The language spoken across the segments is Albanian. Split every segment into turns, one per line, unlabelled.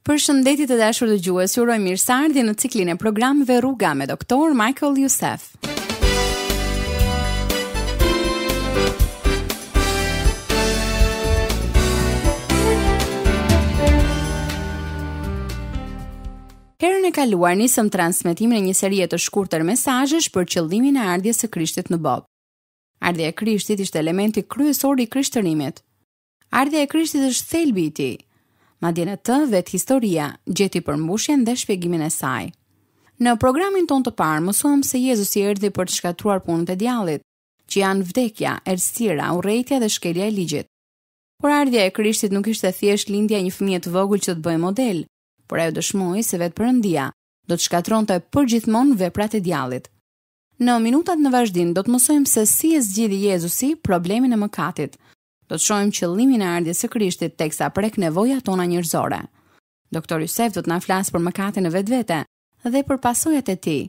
Përshëndetje të dashur dëgjues, ju uroj mirëseardhje në ciklin e programeve Rruga me Doktor Michael Youssef. Herën e kaluar nisëm transmetimin e një serie të shkurtër mesazhesh për qëllimin e ardhjes së Krishtit në botë. Ardhja e Krishtit ishte elementi kryesor i krishtërimit. Ardhja e Krishtit është thelbi i tij. Madje në të vetë historia gjeti përmbushjen dhe shpjegimin e saj. Në programin ton të parë mësuam se Jezusi erdhi për të shkatruar punët e djallit, që janë vdekja, errësira, urrejtja dhe shkelja e ligjit. Por ardhja e Krishtit nuk ishte thjesht lindja e një fëmije të vogël që të bëjë model, por ajo dëshmoi se vetë Perëndia do të shkatronte përgjithmonë veprat e djallit. Në minutat në vazhdim do të mësojmë se si e zgjidhi Jezusi problemin e mëkatit. Do të shohim qëllimin e ardhjes së Krishtit teksa prek nevojat tona njerëzore. Doktor Youssef do të na flasë për mëkatin në vetvete dhe për pasojat e tij.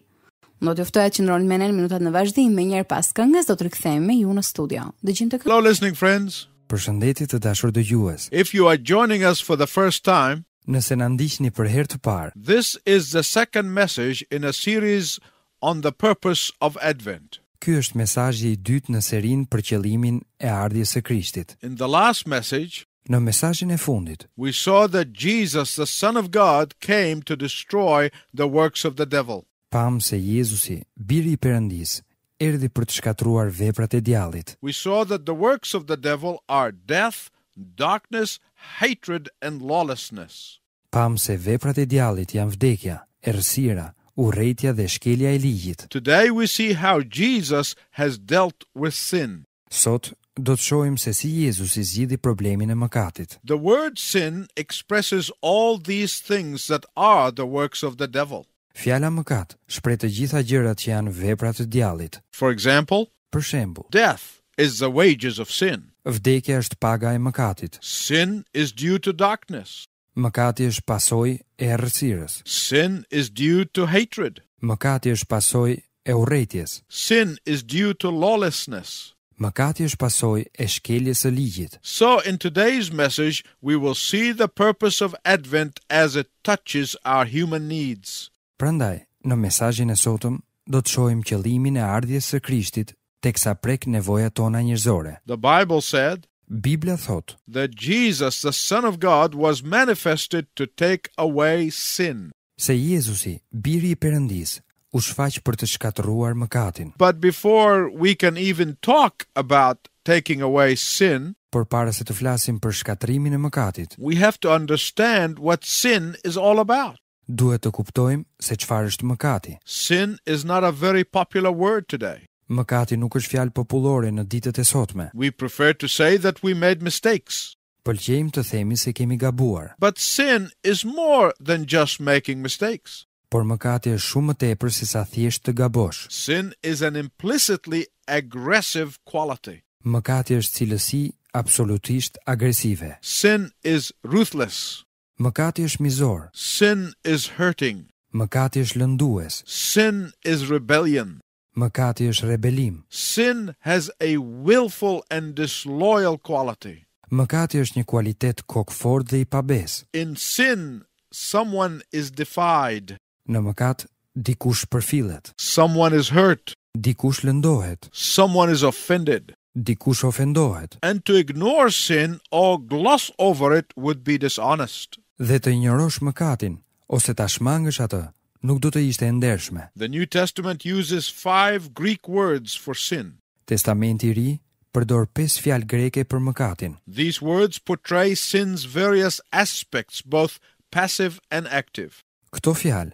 Do të ftoj të qëndroni me ne në minutat në vazhdim, me njëherë pas këngës do të rikthehemi me ju në studio. Dëgjim të
Hello listening friends.
Përshëndetje të dashur dëgjues.
If you are joining us for the first time,
Nëse na ndiqni për herë të parë,
this is the second message in a series on the purpose of Advent.
ky është mesazhi i dytë në serinë për qëllimin e ardhjes së Krishtit.
In the last message,
Në mesazhin e fundit,
we saw that Jesus, the Son of God, came to destroy the works of the devil.
pam se Jezusi, biri i Perëndis, erdhi për të shkatruar veprat e djallit.
We saw that the works of the devil are death, darkness, hatred, and lawlessness.
Pam se veprat e djallit janë vdekja, errësira, urrejtja dhe shkelja e ligjit.
Today we see how Jesus has dealt with sin.
Sot do të shohim se si Jezusi zgjidhi problemin e mëkatit.
The word sin expresses all these things that are the works of the devil.
Fjala mëkat shpreh të gjitha gjërat që janë veprat e djallit.
For example,
Për shembull,
death is the wages of sin.
vdekja është paga e mëkatit.
Sin is due to darkness.
Mëkati është pasojë e errësirës.
Sin is due to hatred.
Mëkati është pasojë e urrejtjes.
Sin is due to lawlessness.
Mëkati është pasojë e shkeljes së ligjit.
So in today's message, we will see the purpose of Advent as it touches our human needs.
Prandaj, në mesazhin e sotëm do të shohim qëllimin e ardhjes së Krishtit teksa prek nevojat tona njerëzore.
The Bible said
Bibla thot
that Jesus, the Son of God, was manifested to take away sin.
se Jezusi, biri i Perëndis, u shfaq për të shkatëruar mëkatin.
But before we can even talk about taking away sin,
Por para se të flasim për shkatërimin e mëkatit,
we have to understand what sin is all about.
duhet të kuptojmë se çfarë është mëkati.
Sin is not a very popular word today.
Mëkati nuk është fjalë popullore në ditët e sotme.
We prefer to say that we made mistakes.
Pëlqejmë të themi se kemi gabuar,
But sin is more than just making mistakes.
por mëkati është shumë më tepër se sa thjesht të gabosh.
Sin is an implicitly aggressive quality.
Mëkati është cilësi absolutisht agresive.
Sin is ruthless.
Mëkati është mizor.
Sin is hurting.
Mëkati është lëndues.
Sin is rebellion.
Mëkati është rebelim.
Sin has a willful and disloyal quality.
Mëkati është një kualitet kokfort dhe i pabes.
In sin, someone is defied.
Në mëkat, dikush përfillet,
Someone is hurt.
dikush lëndohet,
Someone is offended.
dikush ofendohet,
And to ignore sin or gloss over it would be dishonest.
dhe të injorosh mëkatin ose ta shmangësh atë, nuk do të ishte e ndershme.
The New Testament uses 5 Greek words for sin.
Testamenti i Ri përdor 5 fjalë greke për mëkatin.
These words portray sin's various aspects, both passive and active.
Këto fjalë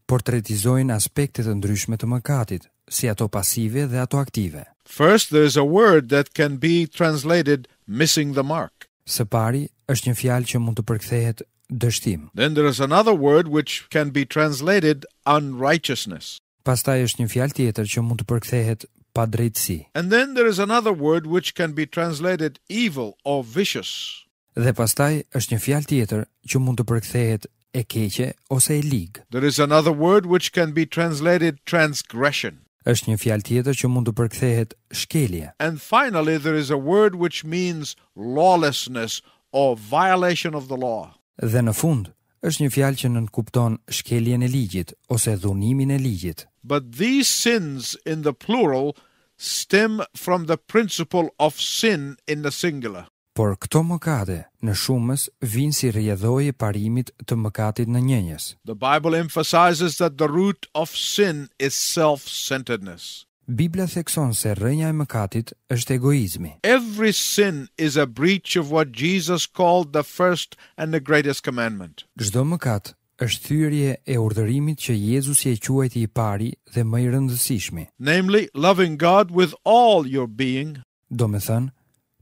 portretizojnë aspekte të ndryshme të mëkatit, si ato pasive dhe ato aktive.
First, there is a word that can be translated missing the mark.
Së pari është një fjalë që mund të përkthehet dështim.
Then there is another word which can be translated unrighteousness.
Pastaj është një fjalë tjetër që mund të përkthehet padrejtësi.
And then there is another word which can be translated evil or vicious.
Dhe pastaj është një fjalë tjetër që mund të përkthehet e keqe ose e ligë.
There is another word which can be translated transgression.
Është një fjalë tjetër që mund të përkthehet shkelje.
And finally, there is a word which means lawlessness or violation of the law.
Dhe në fund, është një fjalë që nënkupton shkeljen e ligjit ose dhunimin e ligjit.
But these sins in the plural stem from the principle of sin in the singular.
Por këto mëkate në shumës vinë si rrjedhojë e parimit të mëkatit në njënjes.
The Bible emphasizes that the root of sin is self-centeredness.
Bibla thekson se rrënja e mëkatit është egoizmi.
Every sin is a breach of what Jesus called the first and the greatest commandment.
Çdo mëkat është thyrje e urdhërimit që Jezusi e quajti i pari dhe më i rëndësishmi.
Namely, loving God with all your being.
Do me thënë,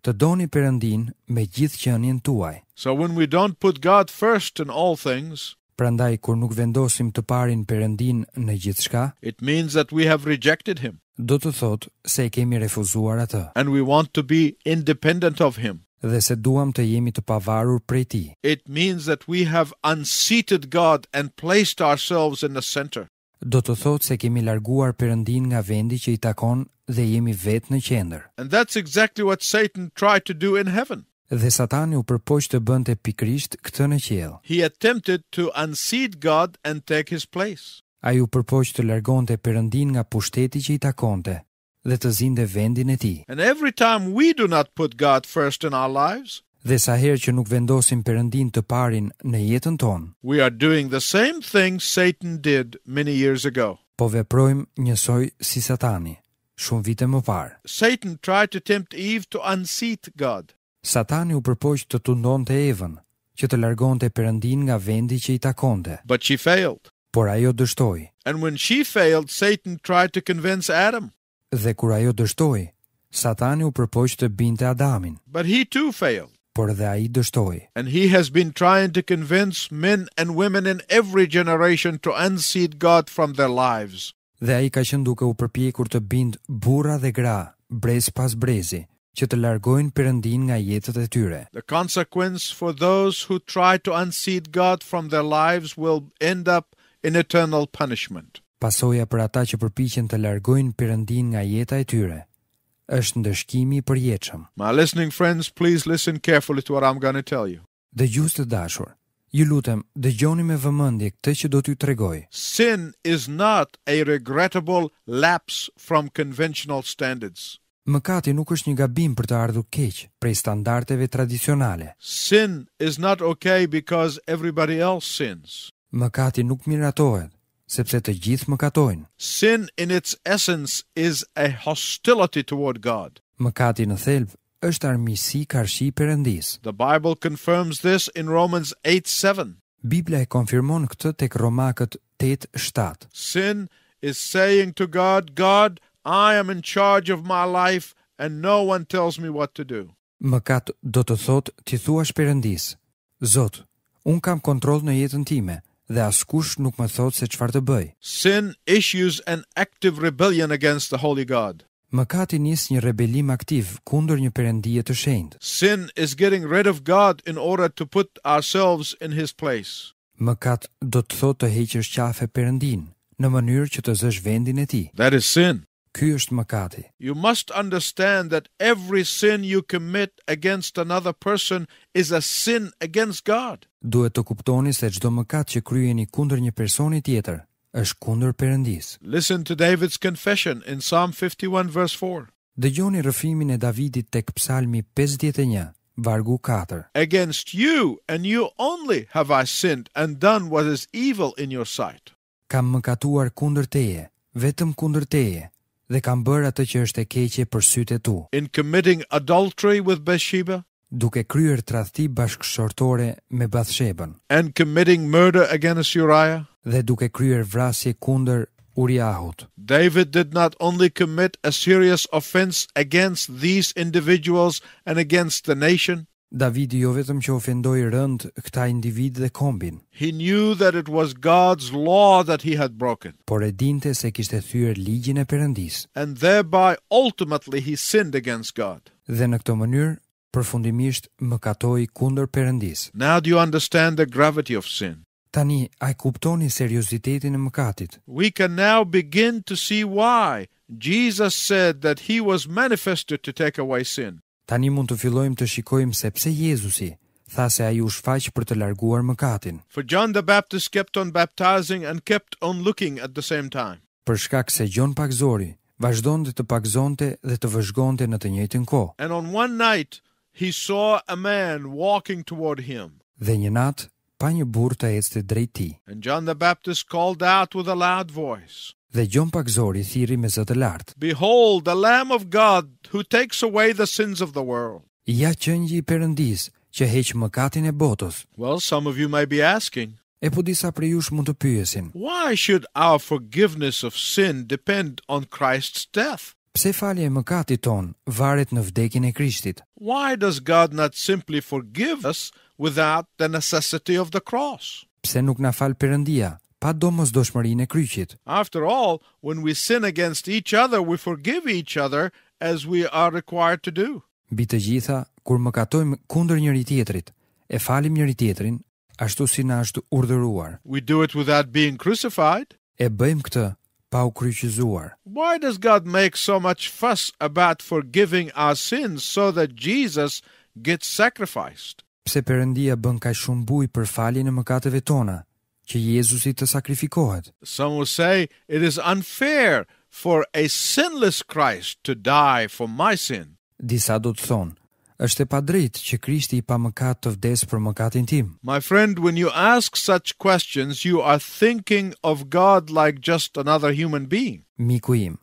të doni Perëndin me gjithë qenien tuaj.
So when we don't put God first in all things,
Prandaj kur nuk vendosim të parin Perëndin në gjithçka,
it means that we have rejected him
do të thotë se e kemi refuzuar atë
and we want to be independent of him.
dhe se duam të jemi të pavarur prej tij.
It means that we have unseated God and placed ourselves in the center.
Do të thotë se kemi larguar Perëndin nga vendi që i takon dhe jemi vetë në qendër.
And that's exactly what Satan tried to do in heaven.
Dhe Satani u përpoq të bënte pikërisht këtë në qiell.
He attempted to unseat God and take his place.
Ai u përpoq të largonte Perëndin nga pushteti që i takonte dhe të zinte vendin e tij.
And every time we do not put God first in our lives,
Dhe sa herë që nuk vendosim Perëndin të parin në jetën tonë,
we are doing the same thing Satan did many years ago.
po veprojmë njësoj si Satani, shumë vite më parë.
Satan tried to tempt Eve to unseat God.
Satani u përpoq të tundonte Evën, që të largonte Perëndin nga vendi që i takonte,
But she failed.
por ajo dështoi.
And when she failed, Satan tried to convince Adam.
Dhe kur ajo dështoi, Satani u përpoq të binte Adamin,
But he too failed.
por dhe ai dështoi.
And he has been trying to convince men and women in every generation to unseat God from their lives.
Dhe ai ka qenë duke u përpjekur të bind burra dhe gra, brez pas brezi, që të largojnë Perëndin nga jetët e tyre.
The consequence for those who try to unseat God from their lives will end up in eternal punishment.
Pasoja për ata që përpiqen të largojnë Perëndin nga jeta e tyre është ndëshkimi i përjetshëm.
My listening friends, please listen carefully to what I'm going to tell you.
Dëgjues të dashur, ju lutem, dëgjoni me vëmendje këtë që do t'ju tregoj.
Sin is not a regrettable lapse from conventional standards.
Mëkati nuk është një gabim për të ardhur keq prej standardeve tradicionale.
Sin is not okay because everybody else sins.
Mëkati nuk miratohet, sepse të gjithë mëkatojnë.
Sin in its essence is a hostility toward God.
Mëkati në thelb është armiqësi karshi Perëndis.
The Bible confirms this in Romans 8:7.
Bibla e konfirmon këtë tek Romakët 8:7.
Sin is saying to God, God, I am in charge of my life and no one tells me what to do.
Mëkat do të thotë ti thuash Perëndis: Zot, un kam kontroll në jetën time dhe askush nuk më thot se çfarë të bëj.
Sin issues an active rebellion against the holy God.
Mëkati nis një rebelim aktiv kundër një Perëndie të shenjtë.
Sin is getting rid of God in order to put ourselves in his place.
Mëkat do të thotë të heqësh qafe Perëndin në mënyrë që të zësh vendin e tij.
That is sin.
Ky është mëkati.
You must understand that every sin you commit against another person is a sin against God.
Duhet të kuptoni se çdo mëkat që kryeni kundër një personi tjetër është kundër Perëndis.
Listen to David's confession in Psalm 51 verse 4.
Dëgjoni rrëfimin e Davidit tek Psalmi 51, vargu 4.
Against you and you only have I sinned and done what is evil in your sight.
Kam mëkatuar kundër teje, vetëm kundër teje, dhe kam bërë atë që është e keqe për sytë e tu.
In committing adultery with Bathsheba
Duke kryer tradhti bashkëshortore me Bathshebën
and committing murder against Uriah,
dhe duke kryer vrasje kundër Uriahut.
David did not only commit a serious offense against these individuals and against the nation,
Davidi jo vetëm që ofendoi rënd këta individ dhe kombin,
he knew that it was God's law that he had broken,
por e dinte se kishte thyer ligjin e Perëndis,
and thereby ultimately he sinned against God.
dhe në këtë mënyrë përfundimisht mëkatoi kundër Perëndis.
Now do you understand the gravity of sin?
Tani, a e kuptoni seriozitetin e mëkatit?
We can now begin to see why Jesus said that he was manifested to take away sin.
Tani mund të fillojmë të shikojmë se pse Jezusi tha se ai u shfaq për të larguar mëkatin.
For John the Baptist kept on baptizing and kept on looking at the same time.
Për shkak se Gjon Pagëzori vazhdonte të pagëzonte dhe të vëzhgonte në të njëjtën kohë.
And on one night he saw a man walking toward him.
Dhe një natë pa një burr të ecte drejt tij.
And John the Baptist called out with a loud voice,
Dhe Gjon Pagëzori thirri me zë të lartë:
"Behold, the Lamb of God who takes away the sins of the world."
Ja qëngji i Perëndis që heq mëkatin e botës.
Well, some of you may be asking,
E po disa prej jush mund të pyesin:
why should our forgiveness of sin depend on Christ's death?
pse falja e mëkatit ton varet në vdekjen e Krishtit?
Why does God not simply forgive us without the necessity of the cross?
Pse nuk na fal Perëndia pa domosdoshmërinë e kryqit?
After all, when we sin against each other, we forgive each other as we are required to do.
Mbi të gjitha, kur mëkatojmë kundër njëri tjetrit, e falim njëri tjetrin ashtu si na është urdhëruar.
We do it without being crucified.
E bëjmë këtë pa u kryqëzuar.
Why does God make so much fuss about forgiving our sins so that Jesus gets sacrificed?
Pse Perëndia bën kaq shumë bujë për faljen e mëkateve tona, që Jezusi të sakrifikohet?
Some will say it is unfair for a sinless Christ to die for my sin.
Disa do të thonë, është e padrejtë që Krishti i pa mëkat të vdes për mëkatin tim.
My friend, when you ask such questions, you are thinking of God like just another human being.
Miku im,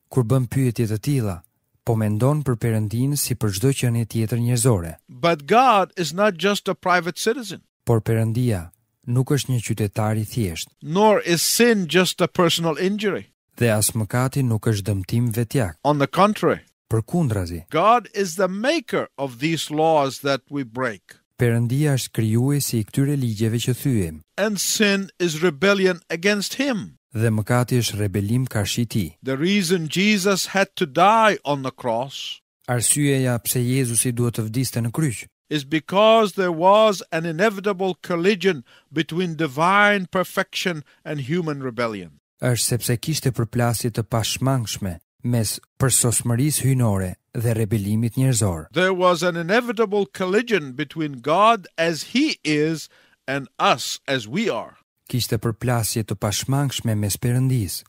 kur bën pyetje të tilla, po mendon për Perëndin si për çdo qenie tjetër njerëzore.
But God is not just a private citizen,
Por Perëndia nuk është një qytetar i thjesht,
nor is sin just a personal injury.
dhe as mëkati nuk është dëmtim vetjak.
On the contrary,
Përkundrazi,
God is the maker of these laws that we break.
Perëndia është krijuesi i këtyre ligjeve që thyem,
And sin is rebellion against him.
dhe mëkati është rebelim karshi tij.
The reason Jesus had to die on the cross
Arsyeja pse Jezusi duhet të vdiste në kryq
is because there was an inevitable collision between divine perfection and human rebellion.
është sepse kishte përplasje të pashmangshme mes përsosmërisë hyjnore dhe rebelimit njerëzor.
There was an inevitable collision between God as he is and us as we are.
Kishte përplasje të pashmangshme mes Perëndis,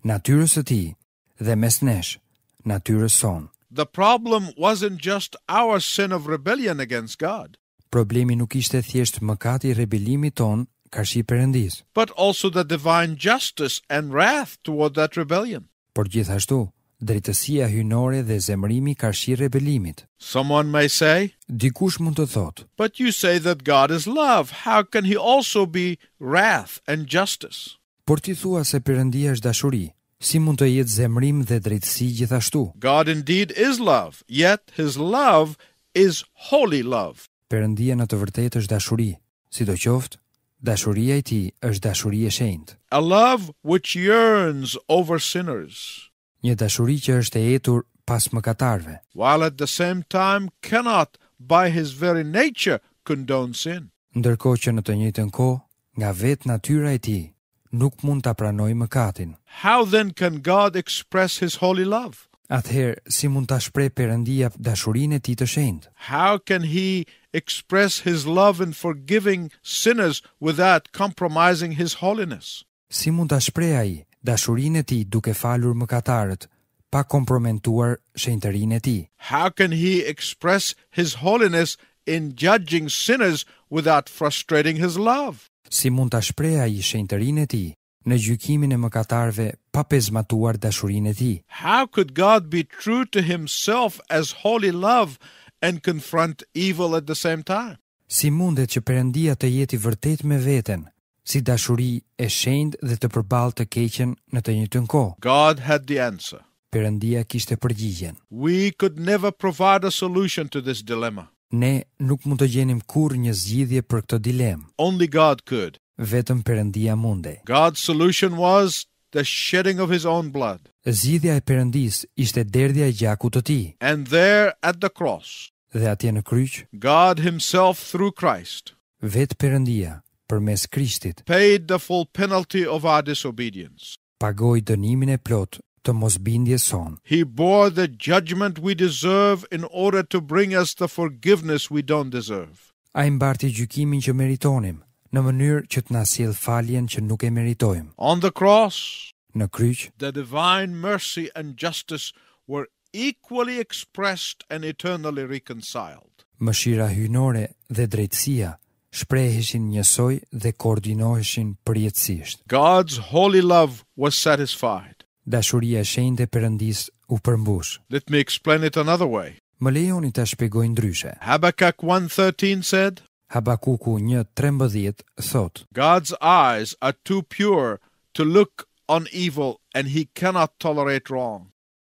natyrës së tij, dhe mes nesh, natyrës son.
The problem wasn't just our sin of rebellion against God,
Problemi nuk ishte thjesht mëkati i rebelimit ton karshi Perëndis,
but also the divine justice and wrath toward that rebellion.
por gjithashtu drejtësia hyjnore dhe zemërimi karshi rebelimit.
Someone may say,
Dikush mund të thotë,
but you say that God is love. How can he also be wrath and justice?
por ti thua se Perëndia është dashuri, si mund të jetë zemërim dhe drejtësi gjithashtu?
God indeed is love, yet his love is holy love.
Perëndia në të vërtetë është dashuri, sidoqoftë dashuria e tij është dashuri e shenjtë.
A love which yearns over sinners,
Një dashuri që është e etur pas mëkatarëve,
while at the same time cannot, by his very nature, condone sin.
ndërkohë që në të njëjtën kohë, nga vetë natyra e tij, nuk mund ta pranojë mëkatin.
How then can God express his holy love?
Atëherë, si mund ta shpreh Perëndia dashurinë e tij të shenjtë?
How can he express his love in forgiving sinners without compromising his holiness?
Si mund ta shpreh ai dashurinë e tij duke falur mëkatarët, pa kompromentuar shenjtërinë e tij?
How can he express his holiness in judging sinners without frustrating his love?
Si mund ta shpreh ai shenjtërinë e tij në gjykimin e mëkatarëve pa pezmatuar dashurinë e tij?
How could God be true to himself as holy love and confront evil at the same time?
Si mundet që Perëndia të jetë i vërtet me veten, si dashuri e shenjtë dhe të përballë të keqen në të njëjtën kohë?
God had the answer.
Perëndia kishte përgjigjen.
We could never provide a solution to this dilemma.
Ne nuk mund të gjenim kurrë një zgjidhje për këtë dilemë.
Only God could.
Vetëm Perëndia mundej.
God's solution was the shedding of his own blood.
Zgjidhja e Perëndis ishte derdhja e gjakut të tij,
And there at the cross,
dhe atje në kryq,
God himself through Christ
vetë Perëndia përmes Krishtit
paid the full penalty of our disobedience.
pagoi dënimin e plot të mosbindjes son.
He bore the judgment we deserve in order to bring us the forgiveness we don't deserve.
Ai mbarti gjykimin që meritonim, në mënyrë që të na sjell faljen që nuk e meritojmë.
On the cross,
Në kryq,
the divine mercy and justice were equally expressed and eternally reconciled.
mëshira hyjnore dhe drejtësia shpreheshin njësoj dhe koordinoheshin përjetësisht.
God's holy love was satisfied.
Dashuria e shenjtë e Perëndis u përmbush.
Let me explain it another way.
Më lejoni ta shpjegoj ndryshe.
Habakkuk 1:13 said,
Habakuku 1:13 thot:
God's eyes are too pure to look on evil and he cannot tolerate wrong.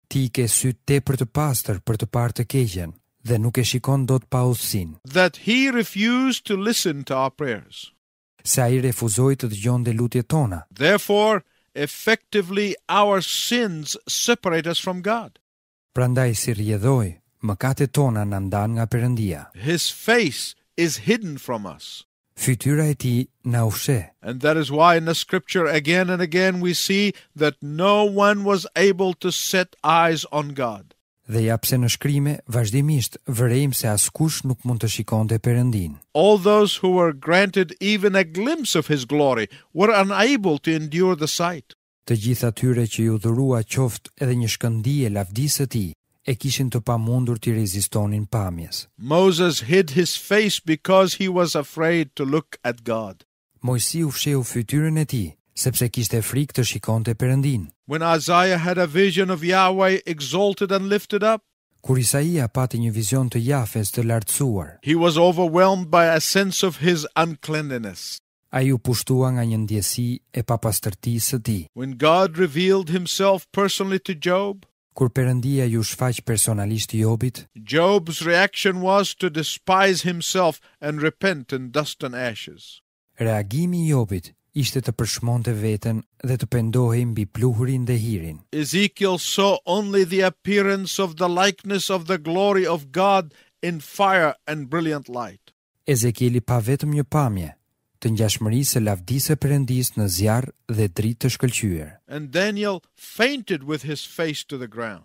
Ti ke sy tepër të pastër për të parë të keqen dhe nuk e shikon dot pa udhësinë.
That he refused to listen to our prayers.
Se ai refuzoi të dëgjonte lutjet tona.
Therefore, effectively our sins separate us from God.
Prandaj si rrjedhoi, mëkatet tona na ndan nga Perëndia.
His face is hidden from us.
Fytyra e tij na ufshe.
And that is why in the scripture again and again we see that no one was able to set eyes on God.
Dhe ja pse në shkrime vazhdimisht vërejmë se askush nuk mund të shikonte Perëndin.
All those who were granted even a glimpse of his glory were unable to endure the sight.
Të gjithë atyre që ju dhurua qoftë edhe një shkëndije lavdisë së tij, e kishin të pamundur të rezistonin pamjes.
Moses hid his face because he was afraid to look at God.
Mojsiu fsheu fytyrën e tij, sepse kishte frikë të shikonte Perëndin.
When Isaiah had a vision of Yahweh exalted and lifted up,
Kur Isaia pati një vizion të Jafes të lartësuar,
he was overwhelmed by a sense of his uncleanliness.
ai u pushtua nga një ndjesi e papastërtisë së tij.
When God revealed himself personally to Job,
Kur Perëndia ju shfaq personalisht Jobit,
Job's reaction was to despise himself and repent in dust and ashes.
reagimi i Jobit ishte të përshmonte veten dhe të pendohej mbi pluhurin dhe hirin.
Ezekiel saw only the appearance of the likeness of the glory of God in fire and brilliant light.
Ezekieli pa vetëm një pamje të ngjashmërisë së lavdisë së Perëndis në zjarr dhe dritë të shkëlqyer.
And Daniel fainted with his face to the ground.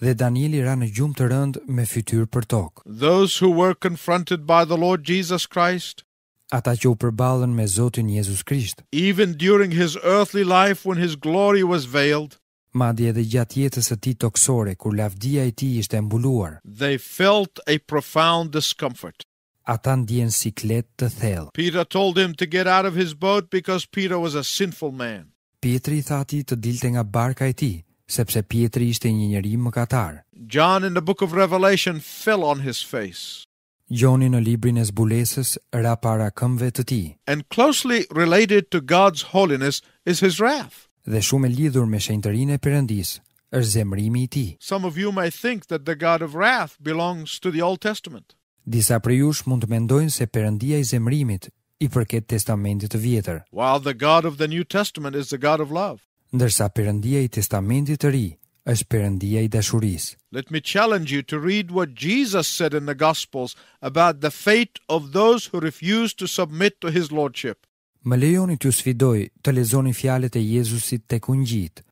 Dhe Danieli ra në gjumë të rënd me fytyrë për tokë.
Those who were confronted by the Lord Jesus Christ,
Ata që u përballën me Zotin Jezus Krisht,
even during his earthly life when his glory was veiled,
madje edhe gjatë jetës së tij toksore kur lavdia e tij ishte mbuluar,
they felt a profound discomfort.
ata ndjen siklet të thellë.
Peter told him to get out of his boat because Peter was a sinful man.
Pietri tha atij të dilte nga barka e tij, sepse Pietri ishte një njeri mëkatar.
John in the book of Revelation fell on his face.
Gjoni në librin e zbulesës ra para këmbëve të tij,
And closely related to God's holiness is his wrath.
dhe shumë e lidhur me shenjtërinë e Perëndis është zemrimi i tij.
Some of you may think that the God of wrath belongs to the Old Testament.
Disa prej jush mund të mendojnë se Perëndia i zemrimit i përket Testamentit të Vjetër,
While the God of the New Testament is the God of love.
ndërsa Perëndia i Testamentit të Ri është Perëndia i dashurisë.
Let me challenge you to read what Jesus said in the Gospels about the fate of those who refuse to submit to his lordship.
Më lejoni t'ju sfidoj të lexoni fjalët e Jezusit tek Ungjit,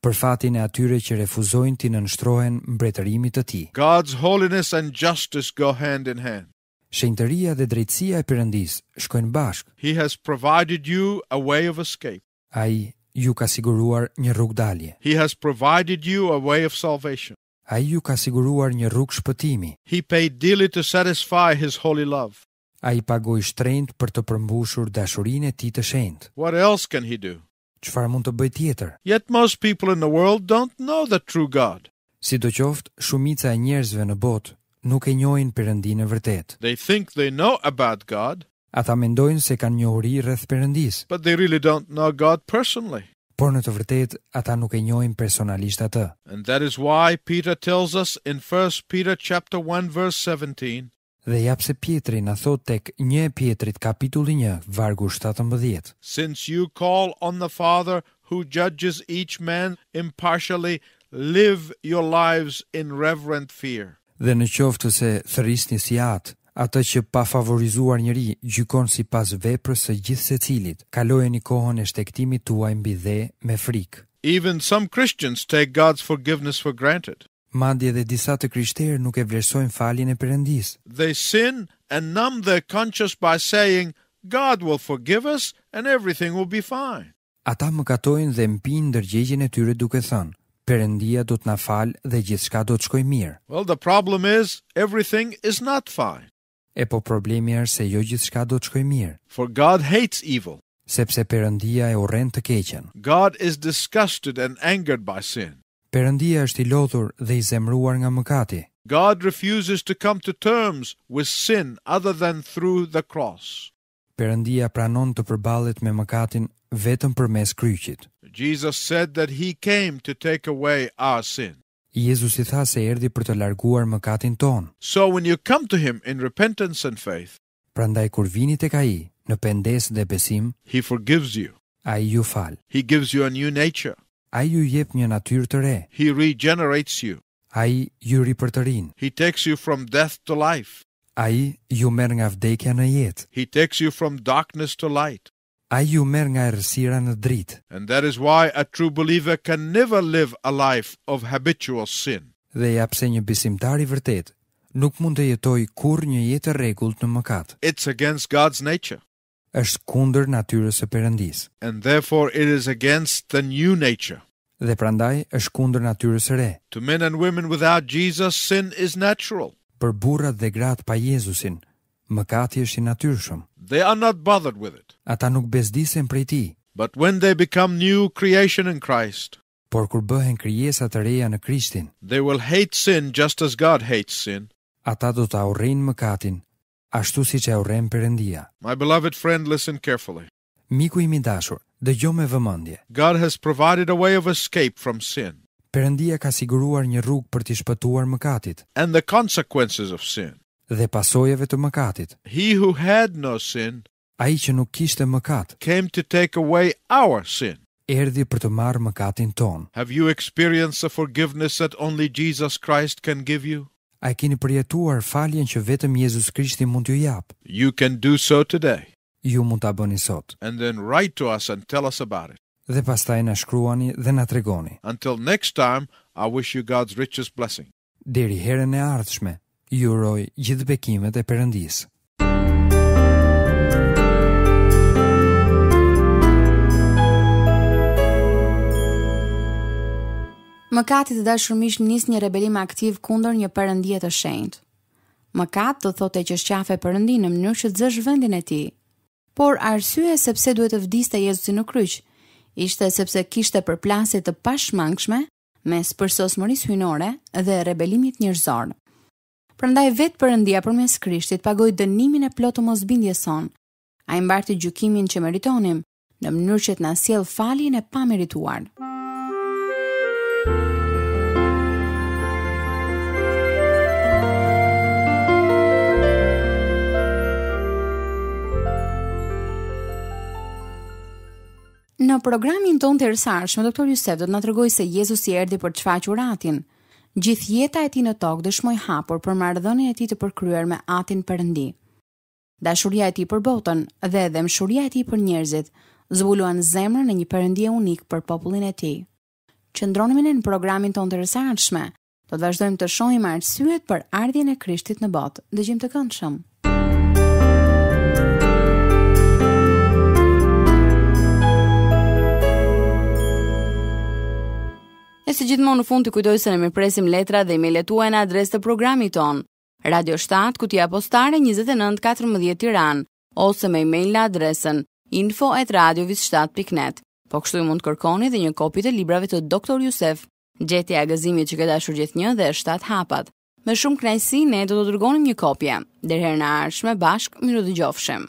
për fatin e atyre që refuzojnë t'i nënshtrohen mbretërimit të tij.
God's holiness and justice go hand in hand.
Shenjtëria dhe drejtësia e Perëndis shkojnë bashkë.
He has provided you a way of escape.
Ai ju ka siguruar një rrugë dalje.
He has provided you a way of salvation.
Ai ju ka siguruar një rrugë shpëtimi.
He paid dearly to satisfy his holy love.
Ai pagoi shtrenjtë për të përmbushur dashurinë e tij të shenjtë.
What else can he do?
Çfarë mund të bëj tjetër?
Yet most people in the world don't know the true God.
Sidoqoftë, shumica e njerëzve në botë nuk e njohin Perëndinë e vërtet.
They think they know about God,
Ata mendojnë se kanë njohuri rreth Perëndisë,
but they really don't know God personally.
por në të vërtetë ata nuk e njohin personalisht atë.
And that is why Peter tells us in 1 Peter chapter 1 verse 17,
Dhe japse Pietri na thot tek 1 Pietrit kapitulli 1 vargu 17.
since you call on the Father who judges each man impartially, live your lives in reverent fear.
Dhe në qoftë se thërrisni si atë që pa favorizuar njëri gjykon sipas veprës së gjithë secilit, kalojeni kohën e shtektimit tuaj mbi dhe me frikë.
Even some Christians take God's forgiveness for granted.
Madje edhe disa të krishterë nuk e vlerësojnë faljen e Perëndisë.
They sin and numb their conscience by saying, God will forgive us and everything will be fine.
Ata mëkatojnë dhe mpijnë ndërgjegjen e tyre duke thënë, Perëndia do të na falë dhe gjithçka do të shkojë mirë.
Well, the problem is everything is not fine.
E po problemi është se jo gjithçka do të shkojë mirë,
For God hates evil.
sepse Perëndia e urren të keqen.
God is disgusted and angered by sin.
Perëndia është i lodhur dhe i zemëruar nga mëkati.
God refuses to come to terms with sin other than through the cross.
Perëndia pranon të përballet me mëkatin vetëm përmes kryqit.
Jesus said that he came to take away our sin.
Jezusi tha se erdhi për të larguar mëkatin ton.
So when you come to him in repentance and faith,
Prandaj kur vini tek ai në pendesë dhe besim,
he forgives you.
ai ju fal.
He gives you a new nature.
Ai ju jep një natyrë të re.
He regenerates you.
Ai ju ripërtërin.
He takes you from death to life.
Ai ju merr nga vdekja në jetë.
He takes you from darkness to light.
Ai ju merr nga errësira në dritë.
And that is why a true believer can never live a life of habitual sin.
Dhe ja pse një besimtar i vërtet nuk mund të jetojë kurrë një jetë e rregullt në mëkat.
It's against God's nature.
Është kundër natyrës së Perëndisë.
And therefore it is against the new nature.
Dhe prandaj është kundër natyrës së re.
To men and women without Jesus, sin is natural.
Për burrat dhe gratë pa Jezusin, mëkati është i natyrshëm.
They are not bothered with it.
Ata nuk bezdisen prej tij,
But when they become new creation in Christ,
por kur bëhen krijesa të reja në Krishtin,
they will hate sin just as God hates sin.
ata do ta urrejnë mëkatin, ashtu siç e urren Perëndia.
My beloved friend, listen carefully.
Miku im i dashur, dëgjoj me vëmendje.
God has provided a way of escape from sin
Perëndia ka siguruar një rrugë për t'i shpëtuar mëkatit
and the consequences of sin.
dhe pasojave të mëkatit.
He who had no sin
Ai që nuk kishte mëkat,
came to take away our sin.
erdhi për të marrë mëkatin ton.
Have you experienced the forgiveness that only Jesus Christ can give you?
A e keni përjetuar faljen që vetëm Jezus Krishti mund t'ju jap?
You can do so today.
Ju mund ta bëni sot.
And then write to us and tell us about it.
Dhe pastaj na shkruani dhe na tregoni.
Until next time, I wish you God's richest blessing.
Deri herën e ardhshme, ju uroj gjithë bekimet e Perëndisë.
Mëkati të dashur miq nis një rebelim aktiv kundër një perëndie të shenjtë. Mëkat do thotë që shqafe Perëndinë në mënyrë që të zësh vendin e tij. Por arsyeja sepse duhet të vdiste Jezusi në kryq ishte sepse kishte përplasje të pashmangshme mes përsosmërisë hyjnore dhe rebelimit njerëzor. Prandaj vetë Perëndia përmes Krishtit pagoi dënimin e plotë të mosbindjes son. Ai mbarti gjykimin që meritonim në mënyrë që të na sjell faljen e pamerituar. Në programin ton të erësarshëm, Dr. Jusef do të na tregojë se Jezusi erdhi për të shfaqur atin. Gjithë jeta e tij në tokë dëshmoi hapur për marrëdhënien e tij të përkryer me atin Perëndi. Dashuria e tij për botën dhe dëmshuria e tij për njerëzit zbuluan zemrën e një Perëndie unik për popullin e tij. Qëndroni në programin ton të erësarshëm. Do të vazhdojmë të shohim arsyet për ardhjen e Krishtit në botë. Dëgjim të këndshëm. E si gjithmonë në fund të kujtoj se ne mirpresim letra dhe email-et tuaja në adresë të programit ton. Radio 7, Kutia Postare 2914 Tiranë, ose me email në adresën info@radiovis7.net. Po kështu ju mund të kërkoni dhe një kopje të librave të Dr. Jusef, Gjetja e agazimit që ka dashur gjithnjë dhe 7 hapat. Me shumë kënaqësi ne do të dërgonim një kopje. Deri herën e ardhshme bashkë, miru dëgjofshim.